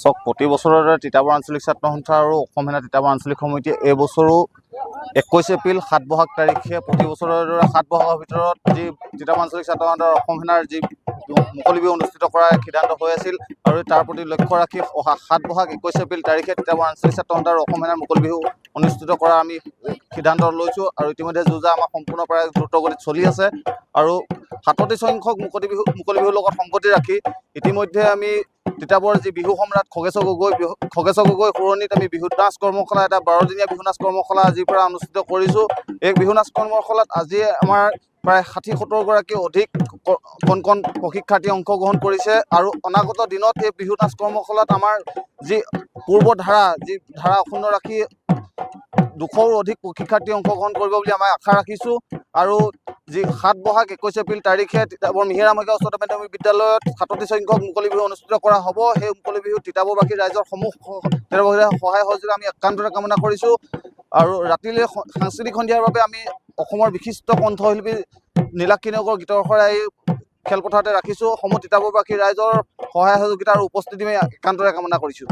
চাওক প্ৰতি বছৰৰ দৰে তিতাবৰ আঞ্চলিক ছাত্ৰ সন্থা আৰু অসম সেনা তিতাবৰ আঞ্চলিক সমিতিয়ে এই বছৰো 21 এপ্ৰিল 7 বহাগ তাৰিখে প্ৰতি বছৰৰ দৰে 7 বহাগৰ ভিতৰত যি তিতাবৰ আঞ্চলিক ছাত্ৰ সন্থা আৰু অসম সেনাৰ যি মুকলি বিহু অনুষ্ঠিত কৰাৰ সিদ্ধান্ত হৈ আছিল আৰু তাৰ প্ৰতি লক্ষ্য ৰাখি অহা 7 বহাগ 21 এপ্ৰিল তাৰিখে তিতাবৰ আঞ্চলিক ছাত্ৰ সন্থা আৰু অসম সেনাৰ মুকলি বিহু অনুষ্ঠিত কৰাৰ আমি সিদ্ধান্ত লৈছোঁ আৰু ইতিমধ্যে যুঁজা আমাৰ সম্পূৰ্ণৰপৰা দ্ৰুতগতিত চলি আছে আৰু 37 সংখ্যক মুকলি বিহুৰ লগত সংগতি ৰাখি ইতিমধ্যে আমি তিতাবৰ যি বিহু সম্ৰাট খগেশ্বৰ গগৈ সুৰণিত আমি বিহু নাচ কৰ্মশালা এটা 12দিনীয়া বিহু নাচ কৰ্মশালা আজিৰ পৰা অনুষ্ঠিত কৰিছোঁ। এই বিহু নাচ কৰ্মশালাত আজি আমাৰ প্ৰায় 60-70 গৰাকী অধিক কণ প্ৰশিক্ষাৰ্থী অংশগ্ৰহণ কৰিছে আৰু অনাগত দিনত এই বিহু নাচ কৰ্মশালাত আমাৰ যি পূৰ্ব যি ধাৰা অক্ষুণ্ণ ৰাখি 200ৰো অধিক প্ৰশিক্ষাৰ্থী অংশগ্ৰহণ কৰিব বুলি আমি আশা ৰাখিছোঁ আৰু যি 7 বহাগ 21 এপ্ৰিল তাৰিখে তিতাবৰ মিহিৰাম শইকীয়া উচ্চতৰ মাধ্যমিক বিদ্যালয়ত 37 সংখ্যক মুকলি বিহু অনুষ্ঠিত কৰা হ'ব। সেই মুকলি বিহু তিতাবৰবাসী ৰাইজৰ সহায় সহযোগ আমি একান্তৰে কামনা কৰিছোঁ আৰু ৰাতিলৈ সাংস্কৃতিক সন্ধিয়াৰ বাবে আমি অসমৰ বিশিষ্ট কণ্ঠশিল্পী নীলাক্ষী নেওগৰ গীতৰ শৰাই খেলপথাৰতে ৰাখিছোঁ। সমূহ তিতাবৰবাসী ৰাইজৰ সহায় সহযোগিতা আৰু উপস্থিতি আমি একান্তৰে কামনা কৰিছোঁ।